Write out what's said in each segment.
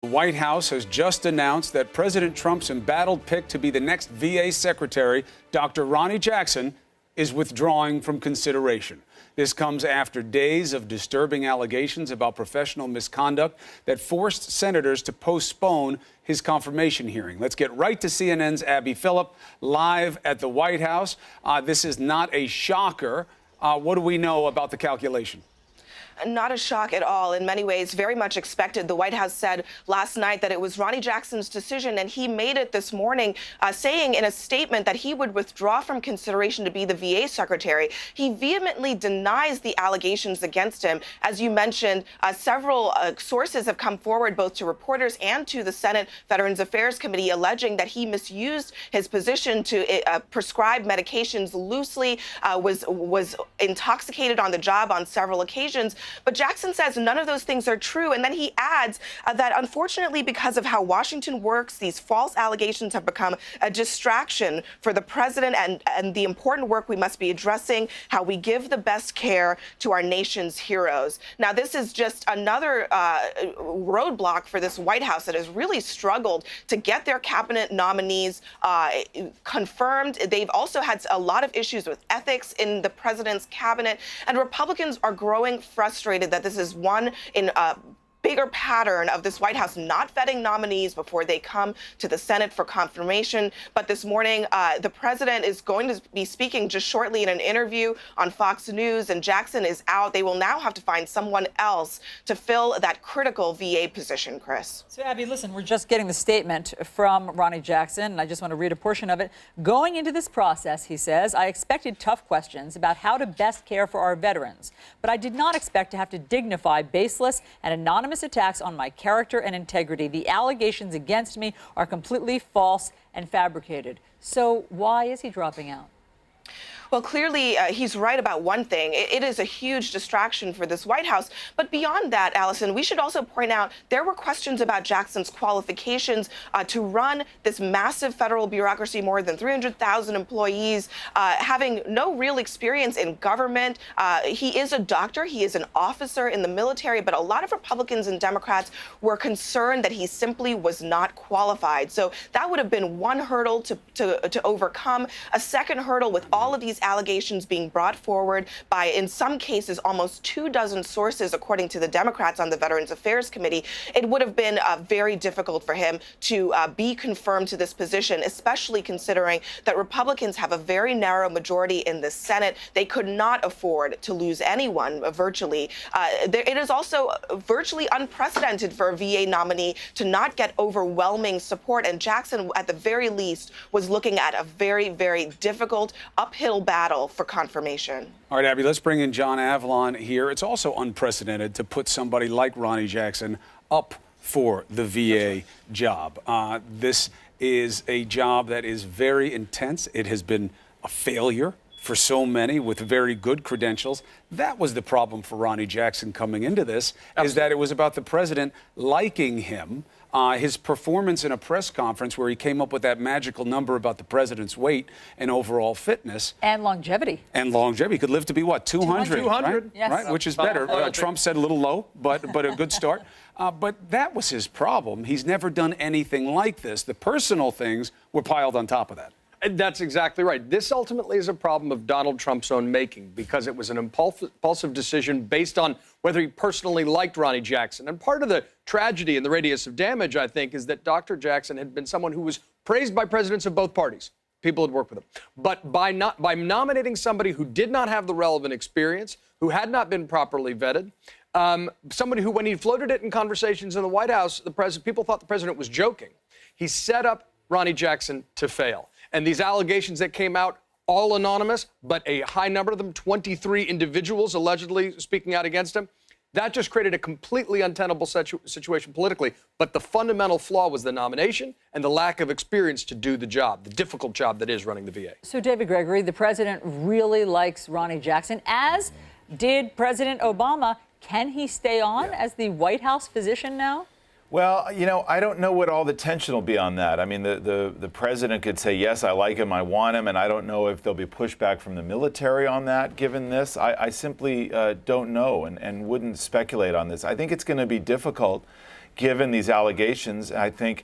The White House has just announced that President Trump's embattled pick to be the next VA secretary, Dr. Ronny Jackson, is withdrawing from consideration. This comes after days of disturbing allegations about professional misconduct that forced senators to postpone his confirmation hearing. Let's get right to CNN's Abby Phillip, live at the White House. This is not a shocker. What do we know about the calculation? Not a shock at all. In many ways, very much expected. The White House said last night that it was Ronny Jackson's decision, and he made it this morning, saying in a statement that he would withdraw from consideration to be the VA secretary. He vehemently denies the allegations against him. As you mentioned, several sources have come forward, both to reporters and to the Senate Veterans Affairs Committee, alleging that he misused his position to prescribe medications loosely, was intoxicated on the job on several occasions. But Jackson says none of those things are true. And then he adds that unfortunately, because of how Washington works, these false allegations have become a distraction for the president and the important work we must be addressing, how we give the best care to our nation's heroes. Now, this is just another roadblock for this White House that has really struggled to get their cabinet nominees confirmed. They've also had a lot of issues with ethics in the president's cabinet, and Republicans are growing frustrated that this is one in a bigger pattern of this White House not vetting nominees before they come to the Senate for confirmation. But this morning, the president is going to be speaking just shortly in an interview on Fox News, and Jackson is out. They will now have to find someone else to fill that critical VA position, Chris. So, Abby, listen, we're just getting the statement from Ronny Jackson, and I just want to read a portion of it. Going into this process, he says, I expected tough questions about how to best care for our veterans, but I did not expect to have to dignify baseless and anonymous attacks on my character and integrity. The allegations against me are completely false and fabricated. So why is he dropping out? Well, clearly, he's right about one thing. It is a huge distraction for this White House. But beyond that, Allison, we should also point out there were questions about Jackson's qualifications to run this massive federal bureaucracy, more than 300,000 employees, having no real experience in government. He is a doctor. He is an officer in the military. But a lot of Republicans and Democrats were concerned that he simply was not qualified. So that would have been one hurdle to overcome. A second hurdle with all of these allegations being brought forward by, in some cases, almost 24 sources, according to the Democrats on the Veterans Affairs Committee, it would have been very difficult for him to be confirmed to this position, especially considering that Republicans have a very narrow majority in the Senate. They could not afford to lose anyone virtually. It is also virtually unprecedented for a VA nominee to not get overwhelming support, and Jackson, at the very least, was looking at a very, very difficult uphill battle for confirmation. All right, Abby, let's bring in John Avalon here. It's also unprecedented to put somebody like Ronny Jackson up for the VA job. This is a job that is very intense. It has been a failure for so many with very good credentials. That was the problem for Ronny Jackson coming into this, is that it was about the president liking him. His performance in a press conference where he came up with that magical number about the president's weight and overall fitness. And longevity. And longevity. He could live to be, what, 200? 200? Right? Yes. Right? Which is better. Trump said a little low, but a good start. But that was his problem. He's never done anything like this. The personal things were piled on top of that. That's exactly right. This ultimately is a problem of Donald Trump's own making, because it was an impulsive decision based on whether he personally liked Ronny Jackson. And part of the tragedy and the radius of damage, I think, is that Dr. Jackson had been someone who was praised by presidents of both parties. People had worked with him. But by nominating somebody who did not have the relevant experience, who had not been properly vetted, somebody who, when he floated it in conversations in the White House, people thought the president was joking. He set up Ronny Jackson to fail. And these allegations that came out, all anonymous, but a high number of them, 23 individuals allegedly speaking out against him, that just created a completely untenable situation politically. But the fundamental flaw was the nomination and the lack of experience to do the job, the difficult job that is running the VA. So, David Gregory, the president really likes Ronny Jackson, as did President Obama. Can he stay on as the White House physician now? Well, you know, I don't know what all the tension will be on that. I mean, the president could say, yes, I like him, I want him, and I don't know if there'll be pushback from the military on that, given this. I simply don't know and wouldn't speculate on this. I think it's going to be difficult. given these allegations. I think,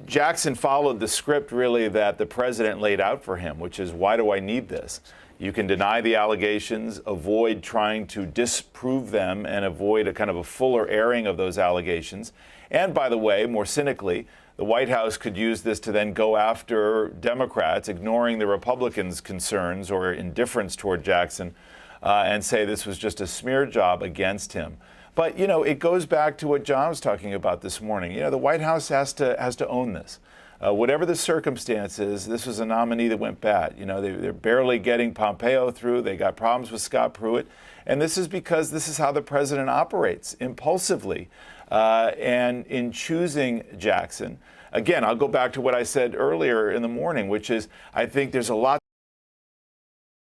Jackson followed the script really that the president laid out for him, which is, why do I need this? You can deny the allegations, avoid trying to disprove them, and avoid a kind of a fuller airing of those allegations. And by the way, more cynically, the White House could use this to then go after Democrats, ignoring the Republicans' concerns or indifference toward Jackson, and say this was just a smear job against him. But, it goes back to what John was talking about this morning. The White House has to own this. Whatever the circumstances, this was a nominee that went bad. They're barely getting Pompeo through. They got problems with Scott Pruitt. And this is because this is how the president operates, impulsively. And in choosing Jackson, again, I'll go back to what I said earlier in the morning, which is I think there's a lot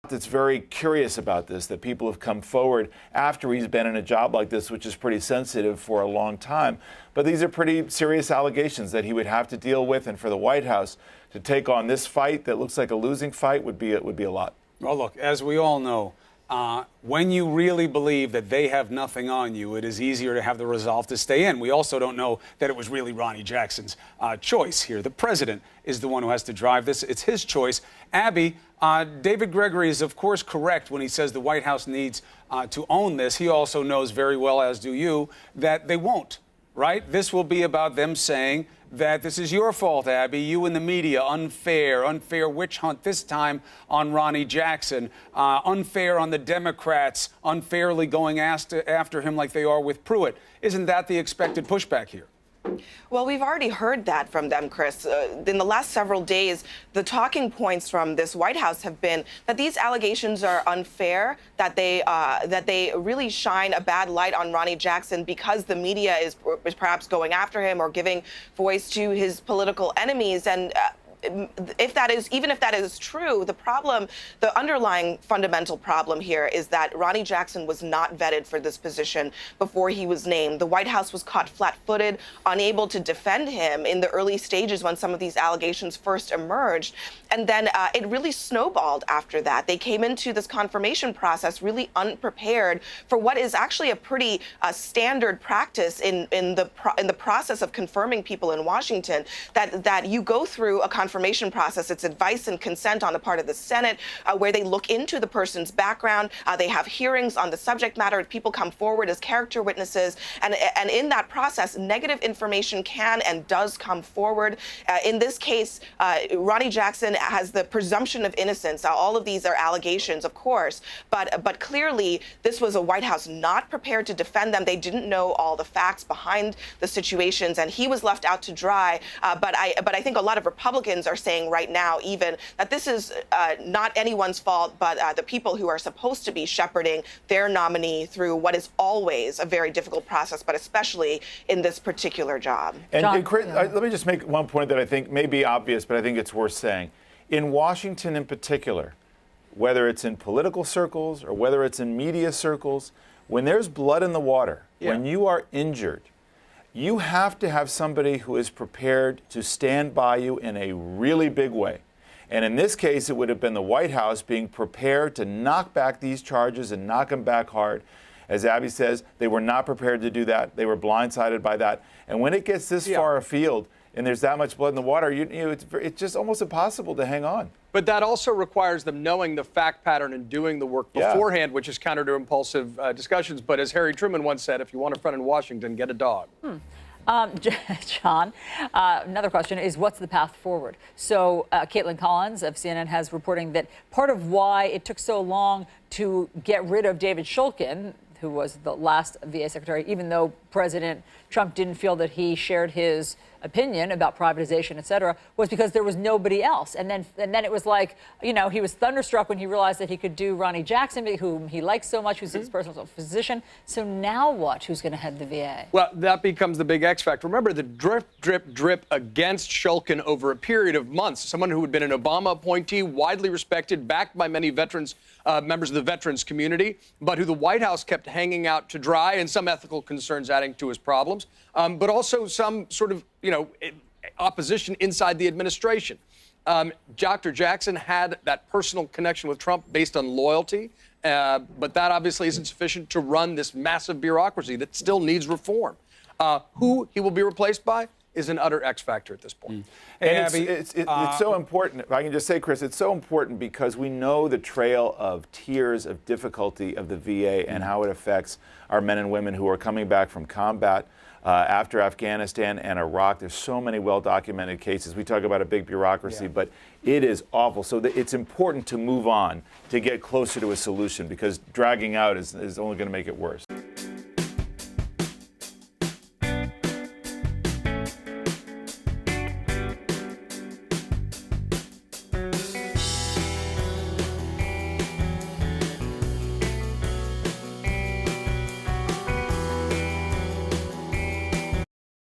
that's very curious about this, that people have come forward after he's been in a job like this, which is pretty sensitive for a long time. But these are pretty serious allegations that he would have to deal with, and for the White House to take on this fight that looks like a losing fight would be a lot. Well, look, as we all know, when you really believe that they have nothing on you, it is easier to have the resolve to stay in. We also don't know that it was really Ronny Jackson's choice here. The president is the one who has to drive this. It's his choice. Abby, David Gregory is, of course, correct when he says the White House needs to own this. He also knows very well, as do you, that they won't, right? This will be about them saying that this is your fault, Abby, you and the media, unfair witch hunt, this time on Ronny Jackson, unfair on the Democrats, unfairly going after him like they are with Pruitt. Isn't that the expected pushback here? Well, we've already heard that from them, Chris. In the last several days, the talking points from this White House have been that these allegations are unfair, that they really shine a bad light on Ronny Jackson because the media is perhaps going after him or giving voice to his political enemies. And even if that is true, the underlying fundamental problem here is that Ronny Jackson was not vetted for this position before he was named. The White House was caught flat-footed, unable to defend him in the early stages when some of these allegations first emerged. And then it really snowballed after that. They came into this confirmation process really unprepared for what is actually a pretty standard practice in the process of confirming people in Washington, that you go through a confirmation process. It's advice and consent on the part of the Senate, where they look into the person's background. They have hearings on the subject matter. People come forward as character witnesses. And in that process, negative information can and does come forward. In this case, Ronny Jackson has the presumption of innocence. All of these are allegations, of course. But clearly, this was a White House not prepared to defend them. They didn't know all the facts behind the situations, and he was left out to dry. But I think a lot of Republicans are saying right now even that this is not anyone's fault, but the people who are supposed to be shepherding their nominee through what is always a very difficult process, but especially in this particular job. And Chris, let me just make one point that I think may be obvious, but I think it's worth saying. In Washington in particular, whether it's in political circles or whether it's in media circles, when there's blood in the water, when you are injured, you have to have somebody who is prepared to stand by you in a really big way. And in this case, it would have been the White House being prepared to knock back these charges and knock them back hard. As Abby says, they were not prepared to do that. They were blindsided by that. And when it gets this far afield and there's that much blood in the water, it's just almost impossible to hang on. But that also requires them knowing the fact pattern and doing the work beforehand, which is counter to impulsive discussions. But as Harry Truman once said, if you want a friend in Washington, get a dog. John, another question is, what's the path forward? So Caitlin Collins of CNN has reporting that part of why it took so long to get rid of David Shulkin, who was the last VA secretary, even though President Trump didn't feel that he shared his opinion about privatization, et cetera, was because there was nobody else. And then it was like, he was thunderstruck when he realized that he could do Ronny Jackson, whom he likes so much, who's his personal physician. So now what? Who's going to head the VA? Well, that becomes the big X factor. Remember the drip, drip, drip against Shulkin over a period of months. Someone who had been an Obama appointee, widely respected, backed by many veterans, members of the veterans community, but who the White House kept hanging out to dry, and some ethical concerns adding to his problems, but also some sort of, opposition inside the administration. Dr. Jackson had that personal connection with Trump based on loyalty, but that obviously isn't sufficient to run this massive bureaucracy that still needs reform. Who he will be replaced by is an utter X factor at this point. Hey, And Abby, it's so important. If I can just say, Chris, it's so important because we know the trail of tiers of difficulty of the VA and how it affects our men and women who are coming back from combat after Afghanistan and Iraq. There's so many well-documented cases. We talk about a big bureaucracy, but it is awful. So it's important to move on, to get closer to a solution, because dragging out is only going to make it worse.